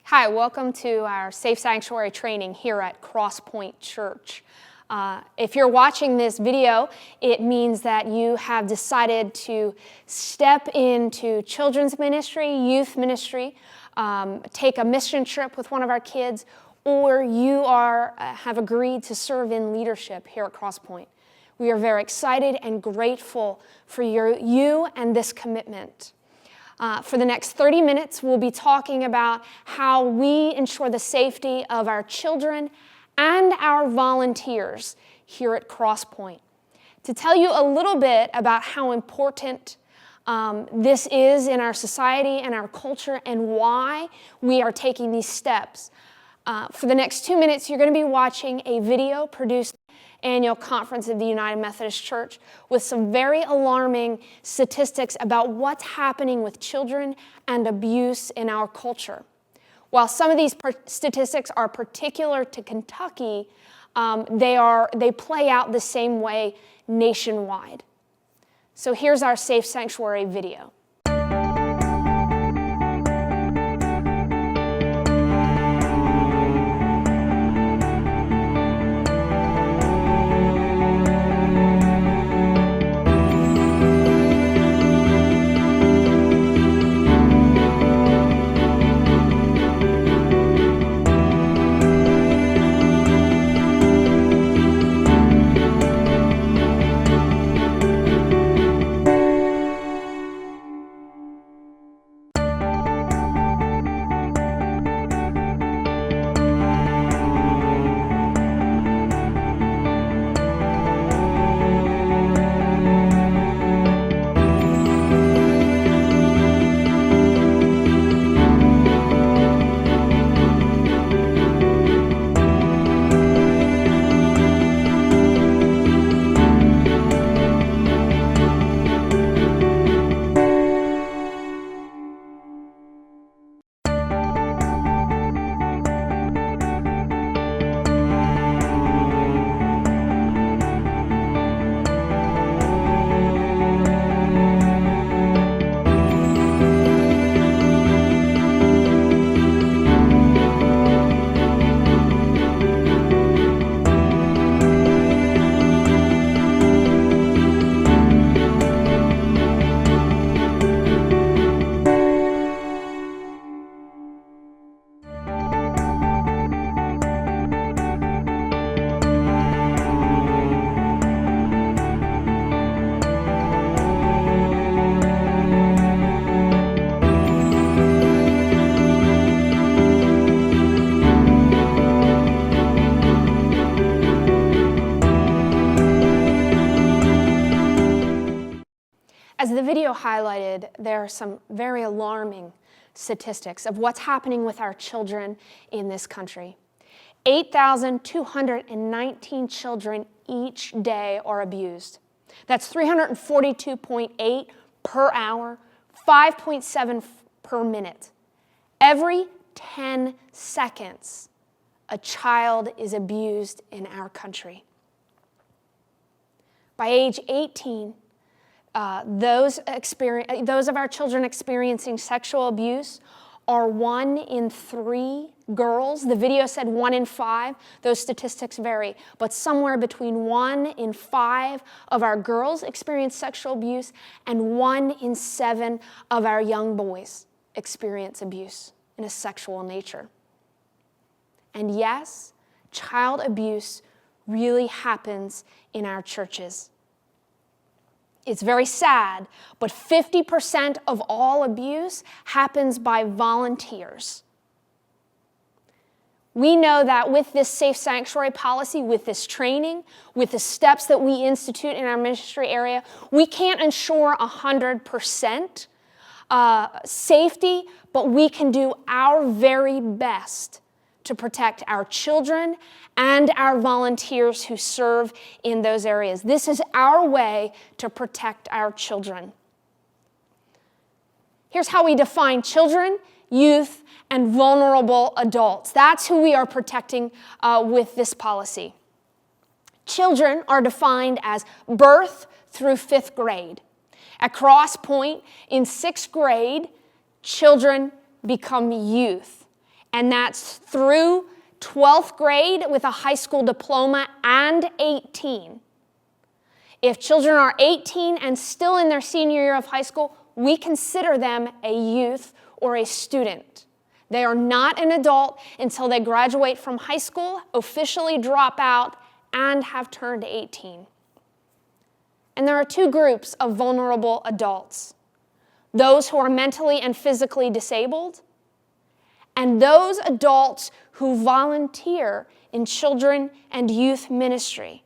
Hi, welcome to our Safe Sanctuary training here at CrossPoint Church. If you're watching this video, it means that you have decided to step into children's ministry, youth ministry, take a mission trip with one of our kids, or you have agreed to serve in leadership here at CrossPoint. We are very excited and grateful for you and this commitment. For the next 30 minutes, we'll be talking about how we ensure the safety of our children and our volunteers here at CrossPoint. To tell you a little bit about how important this is in our society and our culture and why we are taking these steps. For the next 2 minutes, you're going to be watching a video produced annual conference of the United Methodist Church with some very alarming statistics about what's happening with children and abuse in our culture. While some of these statistics are particular to Kentucky, they play out the same way nationwide. So here's our Safe Sanctuary video. As the video highlighted, there are some very alarming statistics of what's happening with our children in this country. 8,219 children each day are abused. That's 342.8 per hour, 5.7 per minute. Every 10 seconds, a child is abused in our country. By age 18, those of our children experiencing sexual abuse are 1 in 3 girls. The video said 1 in 5. Those statistics vary, but somewhere between 1 in 5 of our girls experience sexual abuse and 1 in 7 of our young boys experience abuse in a sexual nature. And yes, child abuse really happens in our churches. It's very sad, but 50% of all abuse happens by volunteers. We know that with this safe sanctuary policy, with this training, with the steps that we institute in our ministry area, we can't ensure 100% safety, but we can do our very best to protect our children and our volunteers who serve in those areas. This is our way to protect our children. Here's how we define children, youth, and vulnerable adults. That's who we are protecting with this policy. Children are defined as birth through 5th grade. At CrossPoint, in 6th grade, children become youth. And that's through 12th grade with a high school diploma and 18. If children are 18 and still in their senior year of high school, we consider them a youth or a student. They are not an adult until they graduate from high school, officially drop out, and have turned 18. And there are two groups of vulnerable adults: those who are mentally and physically disabled, and those adults who volunteer in children and youth ministry.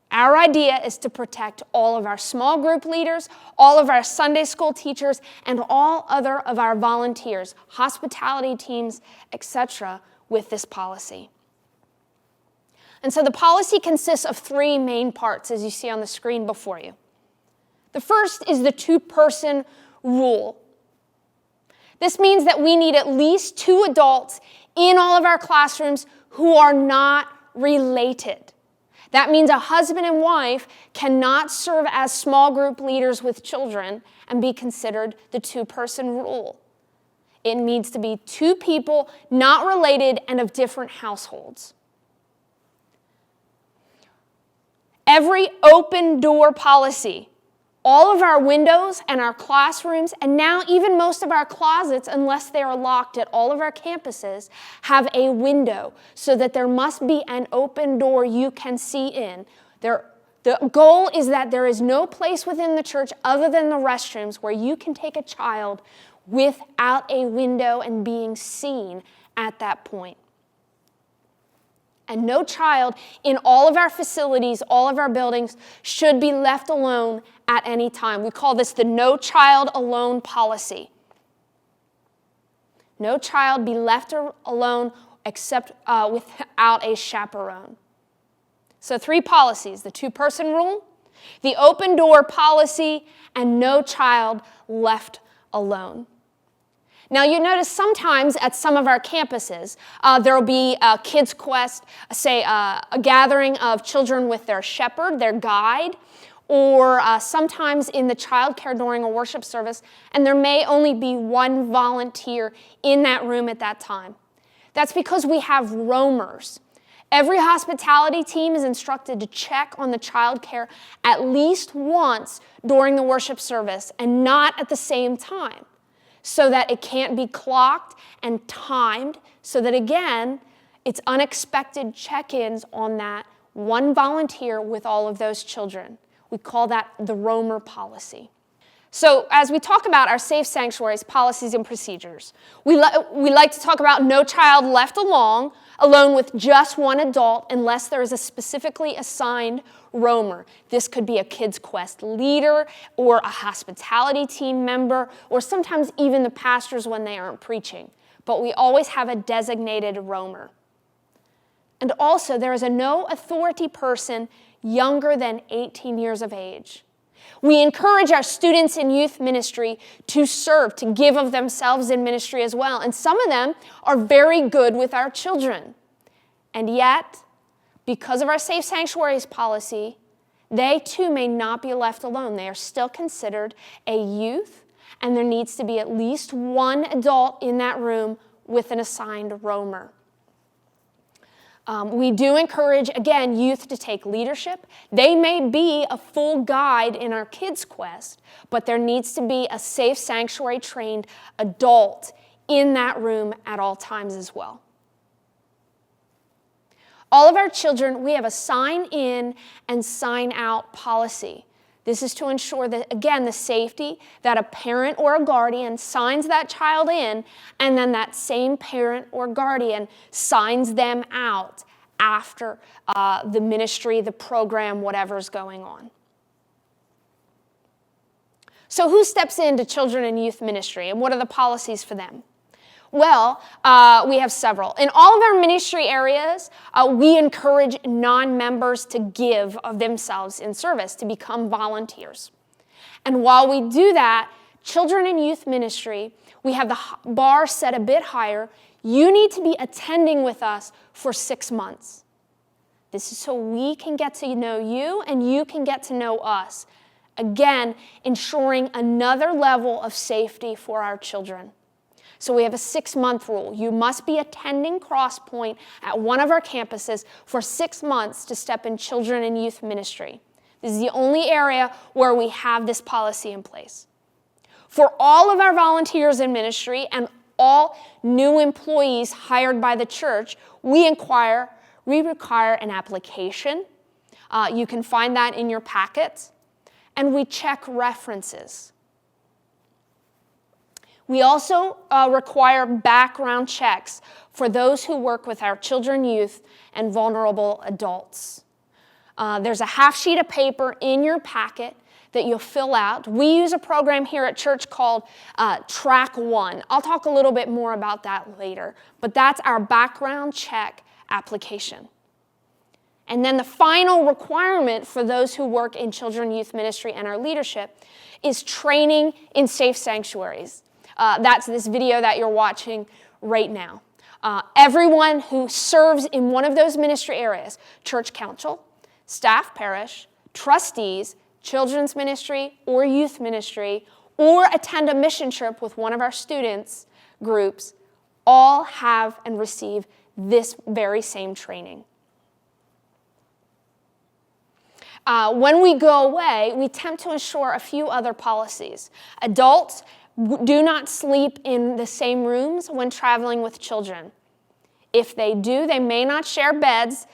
Our idea is to protect all of our small group leaders, all of our Sunday school teachers, and all other of our volunteers, hospitality teams, etc., with this policy. And so the policy consists of three main parts, as you see on the screen before you. The first is the two-person rule. This means that we need at least 2 adults in all of our classrooms who are not related. That means a husband and wife cannot serve as small group leaders with children and be considered the two-person rule. It needs to be 2 people not related and of different households. Every open door policy, all of our windows and our classrooms, and now even most of our closets, unless they are locked at all of our campuses, have a window so that there must be an open door you can see in. The goal is that there is no place within the church other than the restrooms where you can take a child without a window and being seen at that point. And no child in all of our facilities, all of our buildings, should be left alone at any time. We call this the No Child Alone policy. No child be left alone except without a chaperone. So 3 policies: the two-person rule, the open door policy, and no child left alone. Now, you notice sometimes at some of our campuses, there will be a kids' quest, say a gathering of children with their shepherd, their guide, or sometimes in the childcare during a worship service, and there may only be 1 volunteer in that room at that time. That's because we have roamers. Every hospitality team is instructed to check on the childcare at least once during the worship service and not at the same time, so that it can't be clocked and timed, so that, again, it's unexpected check-ins on that 1 volunteer with all of those children. We call that the roamer policy. So as we talk about our safe sanctuaries, policies, and procedures, we like to talk about no child left alone with just 1 adult unless there is a specifically assigned roamer. This could be a Kids Quest leader or a hospitality team member, or sometimes even the pastors when they aren't preaching. But we always have a designated roamer. And also, there is a no authority person younger than 18 years of age. We encourage our students in youth ministry to serve, to give of themselves in ministry as well. And some of them are very good with our children. And yet, because of our safe sanctuaries policy, they too may not be left alone. They are still considered a youth, and there needs to be at least 1 adult in that room with an assigned roamer. We do encourage, again, youth to take leadership. They may be a full guide in our Kids Quest, but there needs to be a safe sanctuary trained adult in that room at all times as well. All of our children, we have a sign-in and sign-out policy. This is to ensure that, again, the safety that a parent or a guardian signs that child in, and then that same parent or guardian signs them out after the ministry, the program, whatever's going on. So who steps into children and youth ministry, and what are the policies for them? Well, we have several. In all of our ministry areas, we encourage non-members to give of themselves in service, to become volunteers. And while we do that, children and youth ministry, we have the bar set a bit higher. You need to be attending with us for 6 months. This is so we can get to know you and you can get to know us. Again, ensuring another level of safety for our children. So we have a 6-month rule. You must be attending CrossPoint at one of our campuses for 6 months to step in children and youth ministry. This is the only area where we have this policy in place. For all of our volunteers in ministry and all new employees hired by the church, we require an application. You can find that in your packets. And we check references. We also require background checks for those who work with our children, youth, and vulnerable adults. There's a half sheet of paper in your packet that you'll fill out. We use a program here at church called Track 1. I'll talk a little bit more about that later, but that's our background check application. And then the final requirement for those who work in children, youth ministry, and our leadership is training in safe sanctuaries. That's this video that you're watching right now. Everyone who serves in one of those ministry areas, church council, staff parish, trustees, children's ministry or youth ministry, or attend a mission trip with one of our students' groups, all have and receive this very same training. When we go away, we attempt to ensure a few other policies. Adults do not sleep in the same rooms when traveling with children. If they do, they may not share beds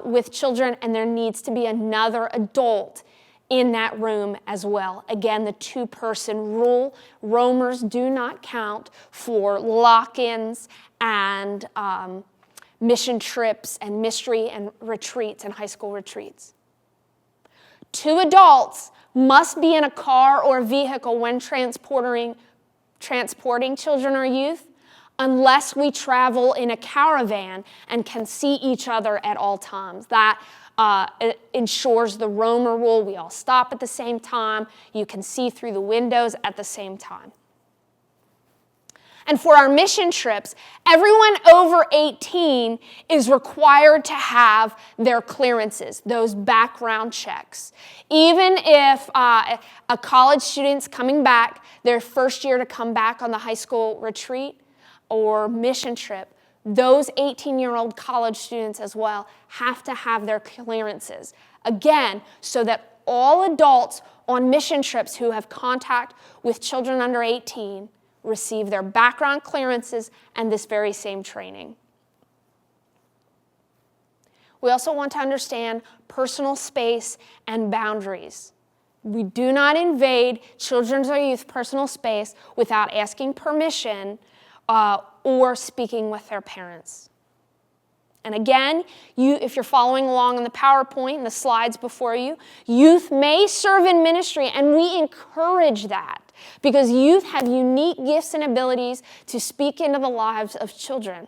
with children, and there needs to be another adult in that room as well. Again, the 2-person rule. Roamers do not count for lock-ins and mission trips and mystery and retreats and high school retreats. 2 adults must be in a car or vehicle when transporting children or youth, unless we travel in a caravan and can see each other at all times. That ensures the roamer rule. We all stop at the same time. You can see through the windows at the same time. And for our mission trips, everyone over 18 is required to have their clearances, those background checks. Even if a college student's coming back, their first year to come back on the high school retreat or mission trip, those 18-year-old college students as well have to have their clearances. Again, so that all adults on mission trips who have contact with children under 18 receive their background clearances and this very same training. We also want to understand personal space and boundaries. We do not invade children's or youth personal space without asking permission or speaking with their parents. And again, if you're following along on the PowerPoint and the slides before you, youth may serve in ministry, and we encourage that because youth have unique gifts and abilities to speak into the lives of children.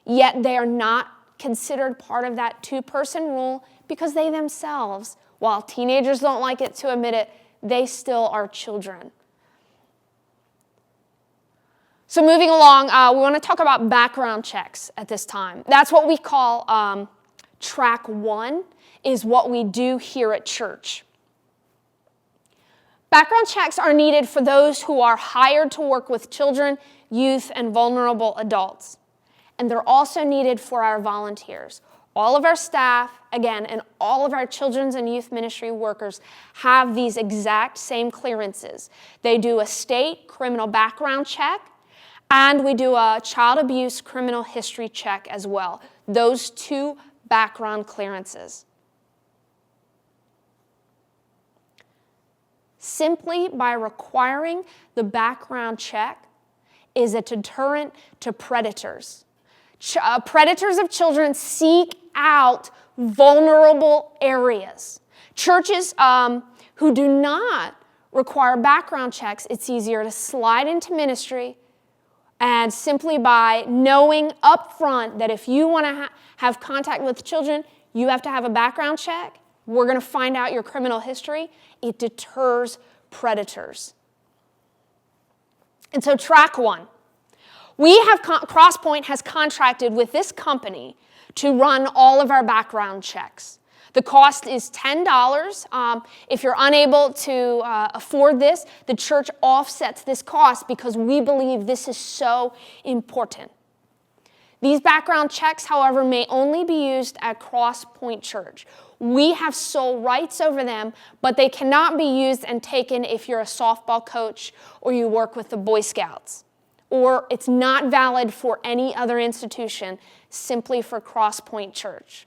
Yet they are not considered part of that 2-person rule because they themselves, while teenagers don't like it to admit it, they still are children. So moving along, we want to talk about background checks at this time. That's what we call Track 1, is what we do here at church. Background checks are needed for those who are hired to work with children, youth, and vulnerable adults. And they're also needed for our volunteers. All of our staff, again, and all of our children's and youth ministry workers have these exact same clearances. They do a state criminal background check, and we do a child abuse criminal history check as well. Those 2 background clearances. Simply by requiring the background check is a deterrent to predators. Predators of children seek out vulnerable areas. Churches who do not require background checks, it's easier to slide into ministry. And simply by knowing up front that if you want to have contact with children, you have to have a background check. We're going to find out your criminal history. It deters predators. And so Track 1. CrossPoint has contracted with this company to run all of our background checks. The cost is $10. If you're unable to afford this, the church offsets this cost because we believe this is so important. These background checks, however, may only be used at CrossPoint Church. We have sole rights over them, but they cannot be used and taken if you're a softball coach or you work with the Boy Scouts. Or it's not valid for any other institution, simply for CrossPoint Church.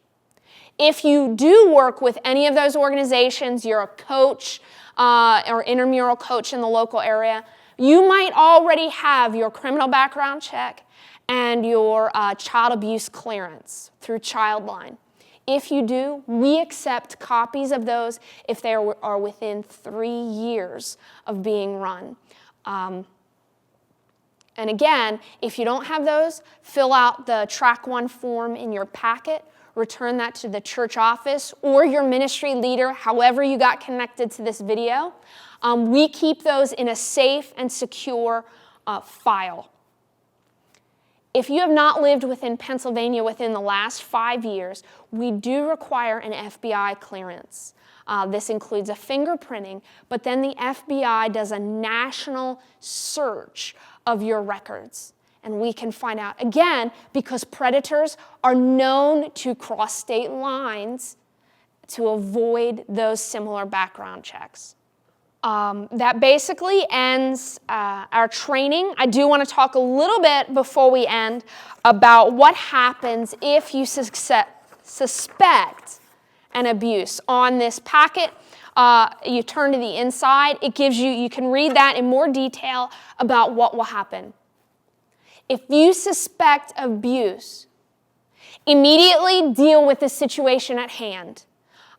If you do work with any of those organizations, you're a coach or intramural coach in the local area, you might already have your criminal background check and your child abuse clearance through Childline. If you do, we accept copies of those if they are within 3 years of being run. And again, if you don't have those, fill out the Track 1 form in your packet, return that to the church office or your ministry leader, however you got connected to this video. We keep those in a safe and secure file. If you have not lived within Pennsylvania within the last 5 years, we do require an FBI clearance. This includes a fingerprinting, but then the FBI does a national search of your records. And we can find out, again, because predators are known to cross state lines to avoid those similar background checks. That basically ends our training. I do want to talk a little bit before we end about what happens if you suspect an abuse. On this packet, you turn to the inside. It gives you can read that in more detail about what will happen. If you suspect abuse, immediately deal with the situation at hand.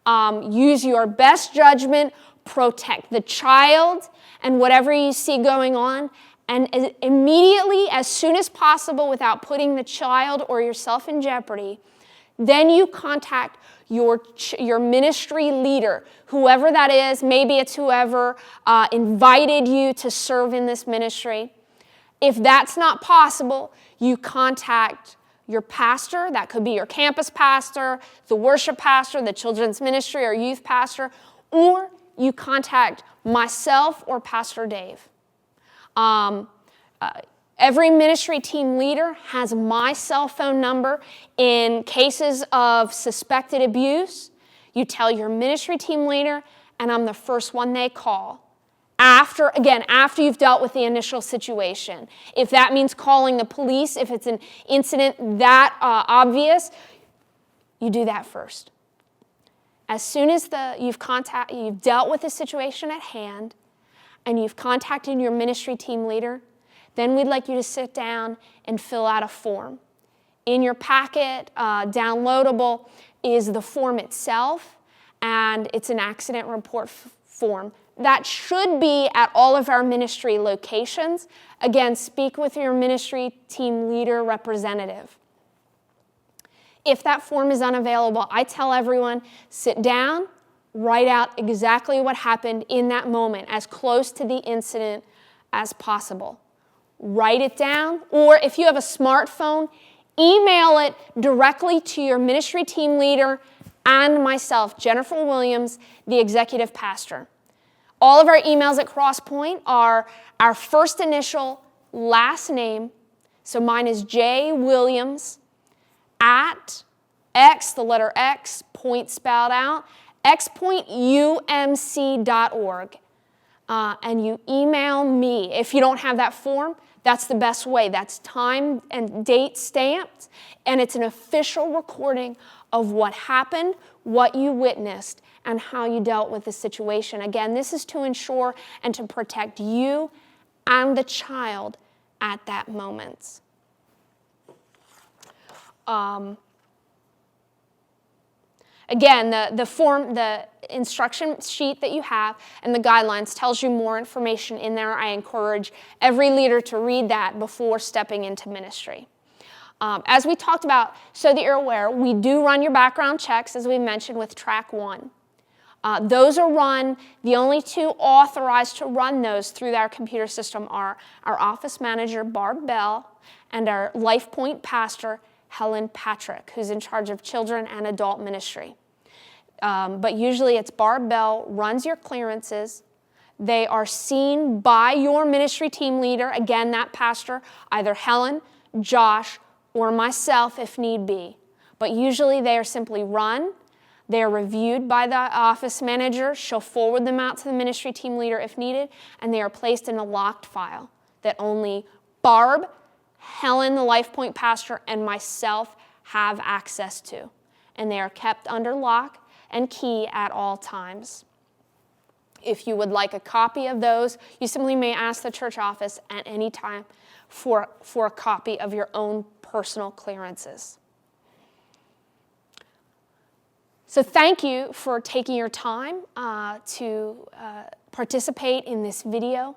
Use your best judgment, protect the child and whatever you see going on, and immediately, as soon as possible, without putting the child or yourself in jeopardy, then you contact your ministry leader, whoever that is. Maybe it's whoever invited you to serve in this ministry. If that's not possible, you contact your pastor. That could be your campus pastor, the worship pastor, the children's ministry or youth pastor, or you contact myself or Pastor Dave. Every ministry team leader has my cell phone number. In cases of suspected abuse, you tell your ministry team leader, and I'm the first one they call. After you've dealt with the initial situation. If that means calling the police, if it's an incident that obvious, you do that first. As soon as you've dealt with the situation at hand and you've contacted your ministry team leader, then we'd like you to sit down and fill out a form. In your packet, downloadable, is the form itself, and it's an accident report form. That should be at all of our ministry locations. Again, speak with your ministry team leader representative. If that form is unavailable, I tell everyone, sit down, write out exactly what happened in that moment, as close to the incident as possible. Write it down, or if you have a smartphone, email it directly to your ministry team leader and myself, Jennifer Williams, the executive pastor. All of our emails at CrossPoint are our first initial, last name. So mine is J. Williams at X, the letter X, point spelled out, xpointumc.org. And you email me. If you don't have that form, that's the best way. That's time and date stamped, and it's an official recording of what happened, what you witnessed, and how you dealt with the situation. Again, this is to ensure and to protect you and the child at that moment. Again, the form, the instruction sheet that you have and the guidelines tells you more information in there. I encourage every leader to read that before stepping into ministry. As we talked about, so that you're aware, we do run your background checks, as we mentioned, with Track 1. Those are run, the only two authorized to run those through our computer system are our office manager, Barb Bell, and our LifePoint pastor, Helen Patrick, who's in charge of children and adult ministry. but usually it's Barb Bell runs your clearances. They are seen by your ministry team leader, again, that pastor, either Helen, Josh, or myself if need be. But usually they are simply run. They are reviewed by the office manager. She'll forward them out to the ministry team leader if needed, and they are placed in a locked file that only Barb, Helen, the LifePoint pastor, and myself have access to. And they are kept under lock and key at all times. If you would like a copy of those, you simply may ask the church office at any time for a copy of your own personal clearances. So thank you for taking your time to participate in this video.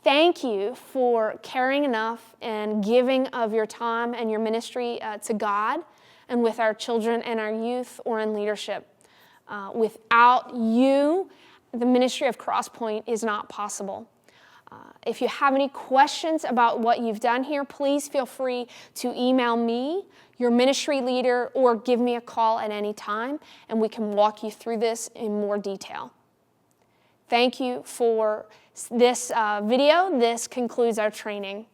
Thank you for caring enough and giving of your time and your ministry to God and with our children and our youth or in leadership. Without you, the ministry of CrossPoint is not possible. If you have any questions about what you've done here, please feel free to email me, your ministry leader, or give me a call at any time, and we can walk you through this in more detail. Thank you for this video. This concludes our training.